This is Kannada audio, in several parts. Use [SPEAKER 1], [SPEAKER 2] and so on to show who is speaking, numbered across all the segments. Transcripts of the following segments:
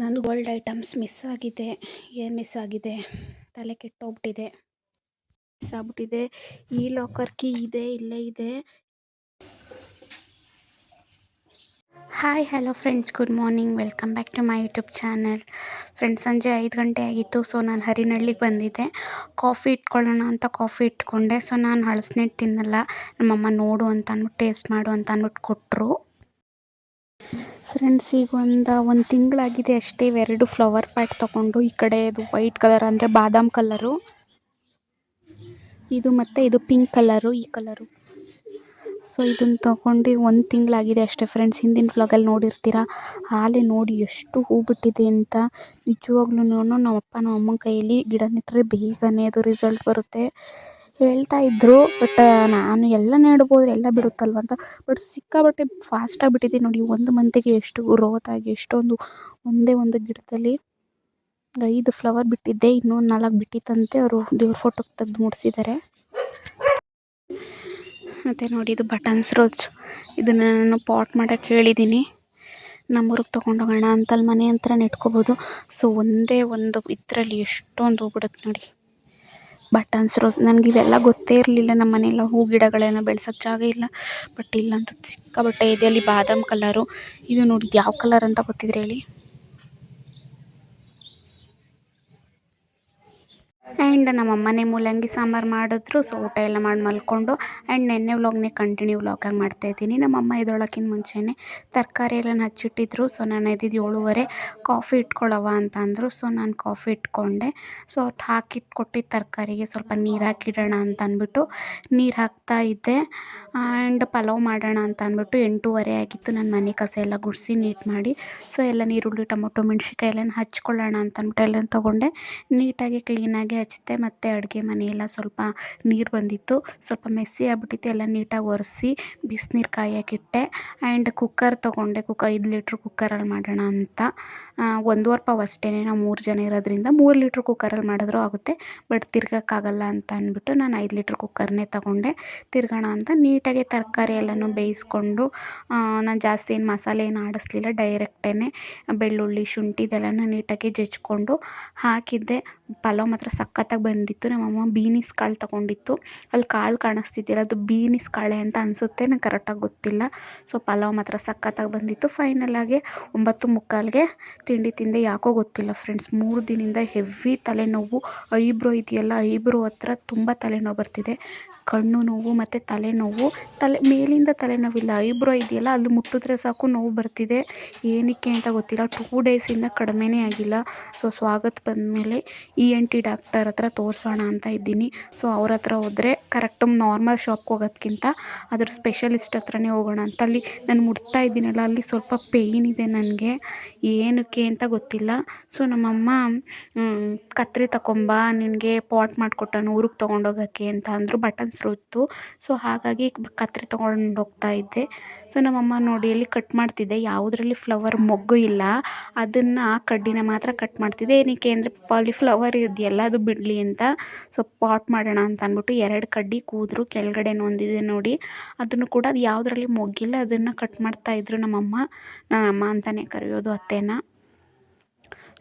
[SPEAKER 1] ನಂದು ಗೋಲ್ಡ್ ಐಟಮ್ಸ್ ಮಿಸ್ ಆಗಿದೆ. ಏನು ಮಿಸ್ ಆಗಿದೆ? ತಲೆ ಕೆಟ್ಟೋಗ್ಬಿಟ್ಟಿದೆ. ಮಿಸ್ ಆಗ್ಬಿಟ್ಟಿದೆ. ಈ ಲಾಕರ್ ಕೀ ಇದೆ, ಇಲ್ಲೇ ಇದೆ. Hi hello friends, good morning. Welcome back to my YouTube channel. Friends, ಸಂಜೆ 5 ಗಂಟೆ ಆಗಿತ್ತು. ಸೊ ನಾನು ಹರಿನಹಳ್ಳಿಗೆ ಬಂದಿದ್ದೆ. ಕಾಫಿ ಇಟ್ಕೊಳ್ಳೋಣ ಅಂತ ಕಾಫಿ ಇಟ್ಕೊಂಡೆ. ಸೊ ನಾನು ಹಳಸಿನಟ್ಟು ತಿನ್ನಲ್ಲ, ನಮ್ಮಮ್ಮ ನೋಡು ಅಂತ ಅಂದ್ಬಿಟ್ಟು ಟೇಸ್ಟ್ ಮಾಡು ಅಂತ ಅಂದ್ಬಿಟ್ಟು ಕೊಟ್ಟರು. ಫ್ರೆಂಡ್ಸ್, ಈಗ ಒಂದು ತಿಂಗಳಾಗಿದೆ ಅಷ್ಟೇ. ಇವೆರಡು ಫ್ಲವರ್ ಪ್ಯಾಟ್ ತೊಗೊಂಡು, ಈ ಕಡೆ ಇದು ವೈಟ್ ಕಲರ್ ಅಂದರೆ ಬಾದಾಮ್ ಕಲರು, ಇದು ಮತ್ತು ಇದು ಪಿಂಕ್ ಕಲರು, ಈ ಕಲರು. ಸೊ ಇದನ್ನು ತೊಗೊಂಡು 1 ತಿಂಗಳಾಗಿದೆ ಅಷ್ಟೇ ಫ್ರೆಂಡ್ಸ್. ಹಿಂದಿನ ವ್ಲಾಗಲ್ಲಿ ನೋಡಿರ್ತೀರ. ಹಾಲೆ ನೋಡಿ ಎಷ್ಟು ಹೂ ಬಿಟ್ಟಿದೆ ಅಂತ. ನಿಜವಾಗ್ಲೂ ನಮ್ಮಪ್ಪ ನಮ್ಮಮ್ಮನ ಕೈಯಲ್ಲಿ ಗಿಡ ನೆಟ್ಟರೆ ಬೇಗನೆ ಅದು ರಿಸಲ್ಟ್ ಬರುತ್ತೆ ಹೇಳ್ತಾ ಇದ್ದರು. ಬಟ್ ನಾನು ಎಲ್ಲ ನೆಡ್ಬೋದು, ಎಲ್ಲ ಬಿಡುತ್ತಲ್ವ ಅಂತ. ಬಟ್ ಸಿಕ್ಕಾಬಟ್ಟೆ ಫಾಸ್ಟಾಗಿ ಬಿಟ್ಟಿದೆ ನೋಡಿ. 1 ಮಂತಿಗೆ ಎಷ್ಟು ಗ್ರೋತ್ ಆಗಿ ಎಷ್ಟೊಂದು ಒಂದೇ ಒಂದು ಗಿಡದಲ್ಲಿ 5 ಫ್ಲವರ್ ಬಿಟ್ಟಿದ್ದೆ. ಇನ್ನೂ 4 ಬಿಟ್ಟಿತ್ತಂತೆ. ಅವರು ದೇವ್ರ ಫೋಟೋಗೆ ತೆಗೆದು ಮುಡಿಸಿದ್ದಾರೆ. ಮತ್ತು ನೋಡಿ, ಇದು ಬಟನ್ಸ್ ರೋಸ್. ಇದನ್ನು ನಾನು ಪಾಟ್ ಮಾಡೋಕ್ಕೆ ಹೇಳಿದ್ದೀನಿ. ನಮ್ಮೂರಿಗೆ ತೊಗೊಂಡೋಗೋಣ ಅಂತ ಅಲ್ಲಿ ಮನೆ ಹತ್ರ ನೆಟ್ಕೋಬೋದು. ಸೊ ಒಂದೇ ಒಂದು ಇದರಲ್ಲಿ ಎಷ್ಟೊಂದು ಹೂ ಬಿಡುತ್ತೆ ನೋಡಿ, ಬಟನ್ಸ್ ರೋಸ್. ನನಗೆ ಇವೆಲ್ಲ ಗೊತ್ತೇ ಇರಲಿಲ್ಲ. ನಮ್ಮ ಮನೆಯೆಲ್ಲ ಹೂ ಗಿಡಗಳೇನೋ ಬೆಳ್ಸೋಕ್ಕೆ ಜಾಗ ಇಲ್ಲ. ಬಟ್ ಇಲ್ಲಂತೂ ಸಿಕ್ಕಾಬಟ್ಟೆ ಇದೆ. ಅಲ್ಲಿ ಬಾದಾಮ್ ಕಲರು. ಇದು ನೋಡಿ ಯಾವ ಕಲರ್ ಅಂತ ಗೊತ್ತಿದ್ರೆ ಹೇಳಿ. ಆ್ಯಂಡ್ ನಮ್ಮಮ್ಮನೇ ಮೂಲಂಗಿ ಸಾಂಬಾರು ಮಾಡಿದ್ರು. ಸೊ ಊಟ ಎಲ್ಲ ಮಾಡಿ ಮಲ್ಕೊಂಡು. ಆ್ಯಂಡ್ ನೆನ್ನೆ ವ್ಲಾಗ್ನೇ ಕಂಟಿನ್ಯೂ ವ್ಲಾಗಾಗಿ ಮಾಡ್ತಾಯಿದ್ದೀನಿ. ನಮ್ಮಮ್ಮ ಇದೊಳಕ್ಕಿಂತ ಮುಂಚೆನೇ ತರಕಾರಿ ಎಲ್ಲ ಹಚ್ಚಿಟ್ಟಿದ್ರು. ಸೊ ನಾನು ಎದ್ದಿದ್ದು 7:30. ಕಾಫಿ ಇಟ್ಕೊಳ್ಳವ ಅಂತ ಅಂದರು. ಸೊ ನಾನು ಕಾಫಿ ಇಟ್ಕೊಂಡೆ. ಸೊ ಅವ್ರು ಕೊಟ್ಟಿದ್ದ ತರಕಾರಿಗೆ ಸ್ವಲ್ಪ ನೀರು ಹಾಕಿಡೋಣ ಅಂತ ಅಂದ್ಬಿಟ್ಟು ನೀರು ಹಾಕ್ತಾ ಇದ್ದೆ. ಆ್ಯಂಡ್ ಪಲಾವ್ ಮಾಡೋಣ ಅಂತ ಅಂದ್ಬಿಟ್ಟು 8:30 ಆಗಿತ್ತು. ನಾನು ಮನೆ ಕಸ ಎಲ್ಲ ಗುಡಿಸಿ ನೀಟ್ ಮಾಡಿ, ಸೊ ಎಲ್ಲ ಈರುಳ್ಳಿ ಟೊಮೊಟೊ ಮೆಣಸಿನ್ಕಾಯಿ ಎಲ್ಲ ಹಚ್ಕೊಳ್ಳೋಣ ಅಂತ ಅಂದ್ಬಿಟ್ಟು ಎಲ್ಲ ತೊಗೊಂಡೆ. ನೀಟಾಗಿ ಕ್ಲೀನಾಗಿ ಹಚ್ಚಿದೆ. ಮತ್ತು ಅಡುಗೆ ಮನೆಯೆಲ್ಲ ಸ್ವಲ್ಪ ನೀರು ಬಂದಿತ್ತು, ಸ್ವಲ್ಪ ಮೆಸ್ಸಿ ಆಗ್ಬಿಟ್ಟಿತ್ತು. ಎಲ್ಲ ನೀಟಾಗಿ ಒರೆಸಿ ಬಿಸಿನೀರು ಕಾಯೋಕ್ಕಿಟ್ಟೆ. ಆ್ಯಂಡ್ ಕುಕ್ಕರ್ ತೊಗೊಂಡೆ. 5 ಲೀಟ್ರ್ ಕುಕ್ಕರಲ್ಲಿ ಮಾಡೋಣ ಅಂತ. 1.5 ಪಾವ್ ಅಷ್ಟೇ, ನಾವು 3 ಜನ ಇರೋದ್ರಿಂದ 3 ಲೀಟ್ರ್ ಕುಕ್ಕರಲ್ಲಿ ಮಾಡಿದ್ರೂ ಆಗುತ್ತೆ. ಬಟ್ ತಿರ್ಗೋಕ್ಕಾಗಲ್ಲ ಅಂತ ಅಂದ್ಬಿಟ್ಟು ನಾನು 5 ಲೀಟ್ರ್ ಕುಕ್ಕರ್ನೇ ತೊಗೊಂಡೆ. ತಿರ್ಗೋಣ ಅಂತ ನೀಟಾಗಿ ತರಕಾರಿ ಎಲ್ಲನೂ ಬೇಯಿಸ್ಕೊಂಡು, ನಾನು ಜಾಸ್ತಿ ಏನು ಮಸಾಲೆ ಏನು ಆಡಿಸ್ಲಿಲ್ಲ. ಡೈರೆಕ್ಟೇ ಬೆಳ್ಳುಳ್ಳಿ ಶುಂಠಿ ಇದೆಲ್ಲನೂ ನೀಟಾಗಿ ಜಜ್ಜಿಕೊಂಡು ಹಾಕಿದ್ದೆ. ಪಲಾವ್ ಮಾತ್ರ ಸಖತ್ತಾಗಿ ಬಂದಿತ್ತು. ನಮ್ಮಮ್ಮ ಬೀನಿಸ್ ಕಾಳು ತೊಗೊಂಡಿತ್ತು. ಅಲ್ಲಿ ಕಾಳು ಕಾಣಿಸ್ತಿದ್ದಿಲ್ಲ, ಅದು ಬೀನಿಸ್ ಕಾಳೆ ಅಂತ ಅನಿಸುತ್ತೆ, ನಂಗೆ ಕರೆಕ್ಟಾಗಿ ಗೊತ್ತಿಲ್ಲ. ಸೊ ಪಲಾವ್ ಮಾತ್ರ ಸಖತ್ತಾಗಿ ಬಂದಿತ್ತು. ಫೈನಲಾಗಿ 9:45ಗೆ ತಿಂಡಿ ತಿಂದೆ. ಯಾಕೋ ಗೊತ್ತಿಲ್ಲ ಫ್ರೆಂಡ್ಸ್, 3 ದಿನದಿಂದ ಹೆವಿ ತಲೆನೋವು. ಐಬ್ರೋ ಇದೆಯಲ್ಲ, ಐಬ್ರೋ ಹತ್ರ ತುಂಬ ತಲೆನೋವು ಬರ್ತಿದೆ. ಕಣ್ಣು ನೋವು ಮತ್ತು ತಲೆನೋವು. ಮೇಲಿಂದ ತಲೆನೋವಿಲ್ಲ, ಐಬ್ರೋ ಇದೆಯಲ್ಲ ಅಲ್ಲಿ ಮುಟ್ಟಿದ್ರೆ ಸಾಕು ನೋವು ಬರ್ತಿದೆ. ಏನಕ್ಕೆ ಅಂತ ಗೊತ್ತಿಲ್ಲ. 2 ಡೇಸಿಂದ ಕಡಿಮೆನೇ ಆಗಿಲ್ಲ. ಸೊ ಸ್ವಾಗತ್ ಬಂದಮೇಲೆ ENT ಡಾಕ್ಟರ್ ಹತ್ರ ತೋರಿಸೋಣ ಅಂತ ಇದ್ದೀನಿ. ಸೊ ಅವ್ರ ಹತ್ರ ಹೋದರೆ ಕರೆಕ್ಟ್ ನಾರ್ಮಲ್ ಶಾಪ್ಗೆ ಹೋಗೋದ್ಕಿಂತ ಅದ್ರ ಸ್ಪೆಷಲಿಸ್ಟ್ ಹತ್ರನೇ ಹೋಗೋಣ ಅಂತ. ಅಲ್ಲಿ ನಾನು ಮುಟ್ತಾ ಇದ್ದೀನಲ್ಲ, ಅಲ್ಲಿ ಸ್ವಲ್ಪ ಪೇಯ್ನ್ ಇದೆ ನನಗೆ, ಏನಕ್ಕೆ ಅಂತ ಗೊತ್ತಿಲ್ಲ. ಸೊ ನಮ್ಮಮ್ಮ ಕತ್ರಿ ತಗೊಂಬ, ನಿನಗೆ ಪಾಟ್ ಮಾಡಿಕೊಟ್ಟನು ಊರಿಗೆ ತೊಗೊಂಡೋಗೋಕ್ಕೆ ಅಂತ ಅಂದರು. ಬಟನ್ಸ್ ರೋಸ್ದು. ಸೊ ಹಾಗಾಗಿ ಕತ್ರಿ ತೊಗೊಂಡು ಹೋಗ್ತಾ ಇದ್ದೆ. ಸೊ ನಮ್ಮಮ್ಮ ನೋಡಿ ಅಲ್ಲಿ ಕಟ್ ಮಾಡ್ತಿದ್ದೆ. ಯಾವುದರಲ್ಲಿ ಫ್ಲವರ್ ಮೊಗ್ಗು ಇಲ್ಲ ಅದನ್ನು ಕಡ್ಡಿನ ಮಾತ್ರ ಕಟ್ ಮಾಡ್ತಿದ್ದೆ. ಏನಕ್ಕೆ ಅಂದರೆ ಕಾಲಿಫ್ಲವರ್ ಇದೆಯಲ್ಲ ಅದು ಬಿಡಲಿ ಅಂತ. ಸೊ ಪಾಟ್ ಮಾಡೋಣ ಅಂತ ಅಂದ್ಬಿಟ್ಟು 2 ಕಡ್ಡಿ ಕೂದ್ರು. ಕೆಳಗಡೆ ಒಂದಿದೆ ನೋಡಿ, ಅದನ್ನು ಕೂಡ ಅದು ಯಾವುದರಲ್ಲಿ ಮೊಗ್ಗಿಲ್ಲ ಅದನ್ನು ಕಟ್ ಮಾಡ್ತಾಯಿದ್ರು ನಮ್ಮಮ್ಮ. ನಮ್ಮಮ್ಮ ಅಂತಲೇ ಕರೆಯೋದು ಅತ್ತೆನ.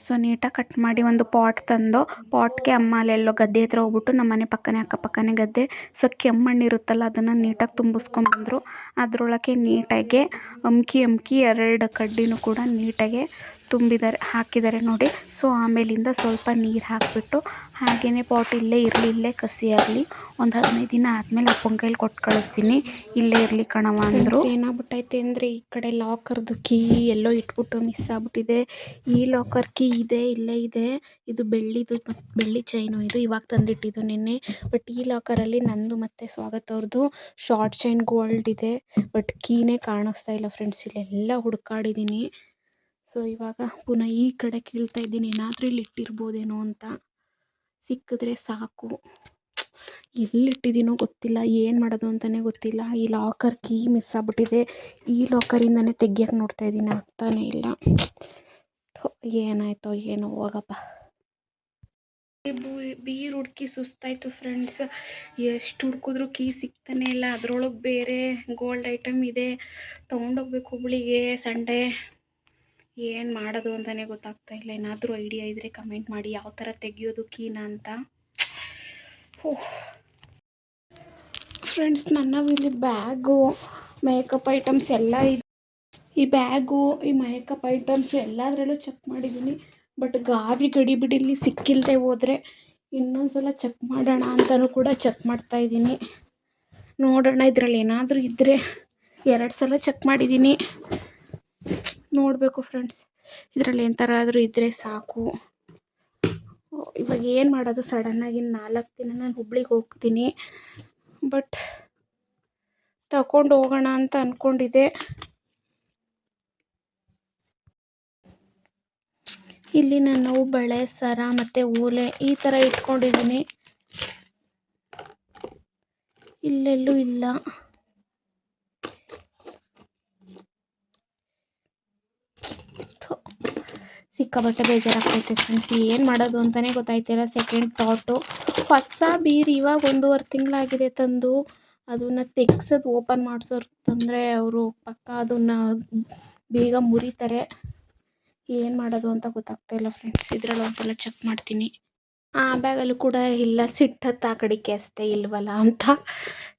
[SPEAKER 1] ಸೊ ನೀಟಾಗಿ ಕಟ್ ಮಾಡಿ ಒಂದು ಪಾಟ್ ತಂದು, ಪಾಟ್ಗೆ ಅಮ್ಮ ಅಲ್ಲೆಲ್ಲೋ ಗದ್ದೆ ಹತ್ರ ಹೋಗ್ಬಿಟ್ಟು, ನಮ್ಮ ಮನೆ ಪಕ್ಕನೇ ಅಕ್ಕಪಕ್ಕನೇ ಗದ್ದೆ. ಸೊ ಕೆಮ್ಮಣ್ಣಿರುತ್ತಲ್ಲ ಅದನ್ನು ನೀಟಾಗಿ ತುಂಬಿಸ್ಕೊಂಡ್ಬಂದರು. ಅದರೊಳಗೆ ನೀಟಾಗೆ ಅಮ್ಕಿ 2 ಕಡ್ಡಿನೂ ಕೂಡ ನೀಟಾಗೆ ಹಾಕಿದ್ದಾರೆ ನೋಡಿ. ಸೊ ಆಮೇಲಿಂದ ಸ್ವಲ್ಪ ನೀರು ಹಾಕಿಬಿಟ್ಟು ಹಾಗೆಯೇ ಪಾಟ್ ಇಲ್ಲೇ ಇರಲಿ, ಇಲ್ಲೇ ಕಸಿ ಆಗಲಿ, ಒಂದು 15 ದಿನ ಆದಮೇಲೆ ಅಪ್ಪನ ಕೈಲಿ ಕೊಟ್ಟು ಕಳಿಸ್ತೀನಿ. ಇಲ್ಲೇ ಇರಲಿ ಕಣವ ಅಂದರು. ಏನಾಗ್ಬಿಟ್ಟೈತೆ ಅಂದರೆ, ಈ ಕಡೆ ಲಾಕರ್ದು ಕೀ ಎಲ್ಲೋ ಇಟ್ಬಿಟ್ಟು ಮಿಸ್ ಆಗ್ಬಿಟ್ಟಿದೆ. ಈ ಲಾಕರ್ ಕೀ ಇದೆ, ಇಲ್ಲೇ ಇದೆ. ಇದು ಬೆಳ್ಳಿದು, ಬೆಳ್ಳಿ ಚೈನು. ಇದು ಇವಾಗ ತಂದಿಟ್ಟಿದ್ದು ನಿನ್ನೆ. ಬಟ್ ಈ ಲಾಕರಲ್ಲಿ ನಂದು ಮತ್ತು ಸ್ವಾಗತ್ ಅವ್ರದ್ದು ಶಾರ್ಟ್ ಚೈನ್ ಗೋಲ್ಡ್ ಇದೆ. ಬಟ್ ಕೀನೇ ಕಾಣಿಸ್ತಾ ಇಲ್ಲ ಫ್ರೆಂಡ್ಸ್. ಇಲ್ಲೆಲ್ಲ ಹುಡುಕಾಡಿದ್ದೀನಿ. ಸೊ ಇವಾಗ ಪುನಃ ಈ ಕಡೆ ಕೇಳ್ತಾ ಇದ್ದೀನಿ, ಏನಾದರೂ ಇಲ್ಲಿ ಇಟ್ಟಿರ್ಬೋದೇನೋ ಅಂತ. ಸಿಕ್ಕಿದ್ರೆ ಸಾಕು. ಎಲ್ಲಿಟ್ಟಿದ್ದೀನೋ ಗೊತ್ತಿಲ್ಲ, ಏನು ಮಾಡೋದು ಅಂತಲೇ ಗೊತ್ತಿಲ್ಲ. ಈ ಲಾಕರ್ ಕೀ ಮಿಸ್ ಆಗ್ಬಿಟ್ಟಿದೆ. ಈ ಲಾಕರಿಂದನೇ ತೆಗಿಯೋಕ್ಕೆ ನೋಡ್ತಾ ಇದ್ದೀನಿ, ಆಗ್ತಾನೇ ಇಲ್ಲ. ಏನಾಯ್ತೋ ಏನೋ, ಹೋಗಪ್ಪ. ಬೀರು ಹುಡುಕಿ ಸುಸ್ತಾಯಿತು ಫ್ರೆಂಡ್ಸ್. ಎಷ್ಟು ಹುಡುಕಿದ್ರು ಕೀ ಸಿಗ್ತಾನೆ ಇಲ್ಲ. ಅದರೊಳಗೆ ಬೇರೆ ಗೋಲ್ಡ್ ಐಟಮ್ ಇದೆ, ತೊಗೊಂಡೋಗ್ಬೇಕು ಹುಬ್ಳಿಗೆ ಸಂಡೇ. ಏನು ಮಾಡೋದು ಅಂತಲೇ ಗೊತ್ತಾಗ್ತಾ ಇಲ್ಲ. ಏನಾದರೂ ಐಡಿಯಾ ಇದ್ದರೆ ಕಮೆಂಟ್ ಮಾಡಿ, ಯಾವ ಥರ ತೆಗಿಯೋದು ಕೀನ ಅಂತ. ಫ್ರೆಂಡ್ಸ್, ಇಲ್ಲಿ ಬ್ಯಾಗು, ಮೇಕಪ್ ಐಟಮ್ಸ್ ಎಲ್ಲ ಇದೆ. ಈ ಬ್ಯಾಗು, ಈ ಮೇಕಪ್ ಐಟಮ್ಸ್ ಎಲ್ಲದರಲ್ಲೂ ಚೆಕ್ ಮಾಡಿದ್ದೀನಿ. ಬಟ್ ಗಾಬಿ ಗಡಿಬಿಡಿಲಿ ಸಿಕ್ಕಿಲ್ಲದೆ ಹೋದರೆ ಇನ್ನೊಂದ್ಸಲ ಚೆಕ್ ಮಾಡೋಣ ಅಂತಲೂ ಕೂಡ ಚೆಕ್ ಮಾಡ್ತಾಯಿದ್ದೀನಿ. ನೋಡೋಣ, ಇದರಲ್ಲಿ ಏನಾದರೂ ಇದ್ದರೆ 2 ಸಲ ಚೆಕ್ ಮಾಡಿದ್ದೀನಿ. ನೋಡಬೇಕು ಫ್ರೆಂಡ್ಸ್, ಇದರಲ್ಲಿ ಎಂಥರಾದರೂ ಇದ್ದರೆ ಸಾಕು. ಇವಾಗ ಏನು ಮಾಡೋದು, ಸಡನ್ನಾಗಿ 4 ದಿನ ನಾನು ಹುಬ್ಳಿಗೆ ಹೋಗ್ತೀನಿ. ಬಟ್ ತಗೊಂಡು ಹೋಗೋಣ ಅಂತ ಅಂದ್ಕೊಂಡಿದ್ದೆ. ಇಲ್ಲಿ ನಾನು ಬಳೆ, ಸರ ಮತ್ತು ಓಲೆ ಈ ಥರ ಇಟ್ಕೊಂಡಿದ್ದೀನಿ. ಇಲ್ಲೆಲ್ಲೂ ಇಲ್ಲ. ಸಿಕ್ಕಾಬಟ್ಟೆ ಬೇಜಾರಾಗ್ತೈತೆ ಫ್ರೆಂಡ್ಸ್, ಏನು ಮಾಡೋದು ಅಂತಲೇ ಗೊತ್ತಾಯ್ತಿಲ್ಲ. ಸೆಕೆಂಡ್ ಥಾಟು, ಹೊಸ ಬೀರು ಇವಾಗ 1.5 ತಿಂಗಳಾಗಿದೆ ತಂದು. ಅದನ್ನು ತೆಗ್ಸೋದು ಓಪನ್ ಮಾಡಿಸೋರು ತಂದರೆ ಅವರು ಪಕ್ಕ ಅದನ್ನು ಬೇಗ ಮುರಿತಾರೆ. ಏನು ಮಾಡೋದು ಅಂತ ಗೊತ್ತಾಗ್ತಾಯಿಲ್ಲ ಫ್ರೆಂಡ್ಸ್. ಇದರಲ್ಲಿ ಒಂದ್ಸಲ ಚೆಕ್ ಮಾಡ್ತೀನಿ. ಆ ಬ್ಯಾಗಲ್ಲೂ ಕೂಡ ಇಲ್ಲ, ಸಿಟ್ಟತ್ತು ಆ ಕಡೆಗೆ ಅಷ್ಟೇ ಇಲ್ವಲ್ಲ ಅಂತ.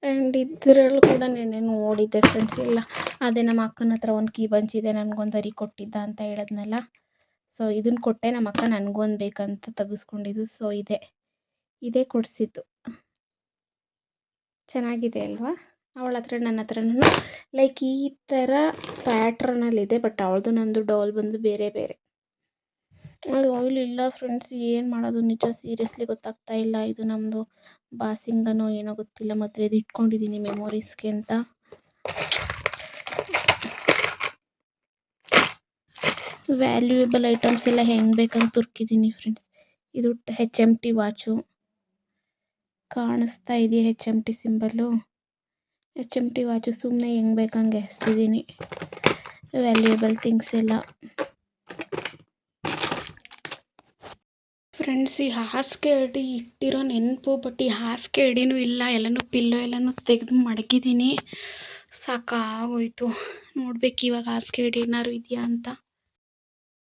[SPEAKER 1] ಆ್ಯಂಡ್ ಇದರಲ್ಲೂ ಕೂಡ ನೆನ್ನೆ ನೋಡಿದ್ದೆ ಫ್ರೆಂಡ್ಸ್, ಇಲ್ಲ ಅದೇ ನಮ್ಮ ಅಕ್ಕನ ಹತ್ರ ಒಂದು ಕೀ ಬಂಚಿದೆ, ನನಗೊಂದು ಅರಿ ಕೊಟ್ಟಿದ್ದ ಅಂತ ಹೇಳಿದ್ನಲ್ಲ. ಸೊ ಇದನ್ನು ಕೊಟ್ಟೆ, ನಮ್ಮ ಅಕ್ಕ ನನಗೊಂದು ಬೇಕಂತ ತೆಗೆಸ್ಕೊಂಡಿದ್ದು. ಸೊ ಇದೇ ಕೊಡಿಸಿದ್ದು. ಚೆನ್ನಾಗಿದೆ ಅಲ್ವಾ? ಅವಳ ಹತ್ರ ನನ್ನ ಹತ್ರನೂ ಲೈಕ್ ಈ ಥರ ಪ್ಯಾಟ್ರನಲ್ಲಿದೆ. ಬಟ್ ಅವಳದು ನಂದು ಡಾಲ್ ಬಂದು ಬೇರೆ ಬೇರೆ. ಆಯಿಲ್ ಇಲ್ಲ ಫ್ರೆಂಡ್ಸ್, ಏನು ಮಾಡೋದು ನಿಜ ಸೀರಿಯಸ್ಲಿ ಗೊತ್ತಾಗ್ತಾ ಇಲ್ಲ. ಇದು ನಮ್ಮದು ಬಾಸಿಂಗನೋ ಏನೋ ಗೊತ್ತಿಲ್ಲ, ಮದುವೆದು ಇಟ್ಕೊಂಡಿದ್ದೀನಿ ಮೆಮೊರೀಸ್ಗೆ ಅಂತ. ವ್ಯಾಲ್ಯೂಯೇಬಲ್ ಐಟಮ್ಸ್ ಎಲ್ಲ ಹೆಂಗೆ ಬೇಕಂತ ತುರ್ಕಿದ್ದೀನಿ ಫ್ರೆಂಡ್ಸ್. ಇದು HMT ವಾಚು ಕಾಣಿಸ್ತಾ ಇದೆಯಾ? HMT symbol. HMT ವಾಚು ಸುಮ್ಮನೆ ಹೆಂಗೆ ಬೇಕಂಗೆ ಎಸ್ತಿದ್ದೀನಿ. ವ್ಯಾಲ್ಯೂಯೇಬಲ್ ಥಿಂಗ್ಸ್ ಎಲ್ಲ ಫ್ರೆಂಡ್ಸ್. ಈ ಹಾಸಿಗೆ ಅಡಿ ಇಟ್ಟಿರೋ ನೆನಪು, ಬಟ್ ಈ ಹಾಸಿಗೆ ಅಡಿನೂ ಇಲ್ಲ. ಎಲ್ಲನೂ ಪಿಲ್ಲೋ ಎಲ್ಲನೂ ತೆಗೆದು ಮಡಗಿದ್ದೀನಿ. ಸಾಕಾಗೋಯ್ತು. ನೋಡ್ಬೇಕು ಇವಾಗ ಹಾಸಿಗೆ ಅಡಿ ಏನಾದ್ರು ಇದೆಯಾ ಅಂತ.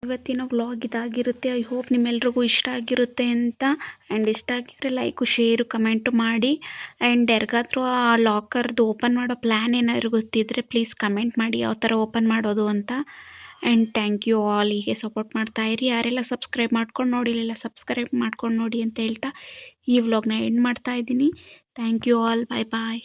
[SPEAKER 1] ಇವತ್ತಿನ ವ್ಲಾಗ್ ಇದಾಗಿರುತ್ತೆ. ಐ ಹೋಪ್ ನಿಮ್ಮೆಲ್ರಿಗೂ ಇಷ್ಟ ಆಗಿರುತ್ತೆ ಅಂತ. ಆ್ಯಂಡ್ ಇಷ್ಟ ಆಗಿದ್ರೆ ಲೈಕು, ಶೇರು, ಕಮೆಂಟು ಮಾಡಿ. ಆ್ಯಂಡ್ ಯಾರಿಗಾದ್ರೂ ಆ ಲಾಕರ್ದು ಓಪನ್ ಮಾಡೋ ಪ್ಲ್ಯಾನ್ ಏನಾದರೂ ಗೊತ್ತಿದ್ದರೆ ಪ್ಲೀಸ್ ಕಮೆಂಟ್ ಮಾಡಿ, ಯಾವ ಥರ ಓಪನ್ ಮಾಡೋದು ಅಂತ. And thank you all. ಹೀಗೆ ಸಪೋರ್ಟ್ ಮಾಡ್ತಾಯಿರಿ. ಯಾರೆಲ್ಲ ಸಬ್ಸ್ಕ್ರೈಬ್ ಮಾಡ್ಕೊಂಡು ನೋಡಿಲ್ಲ, ಸಬ್ಸ್ಕ್ರೈಬ್ ಮಾಡ್ಕೊಂಡು ನೋಡಿ ಅಂತ ಹೇಳ್ತಾ ಈ ವ್ಲಾಗ್ನ ಎಂಡ್ ಮಾಡ್ತಾಯಿದ್ದೀನಿ. Thank you all. Bye bye.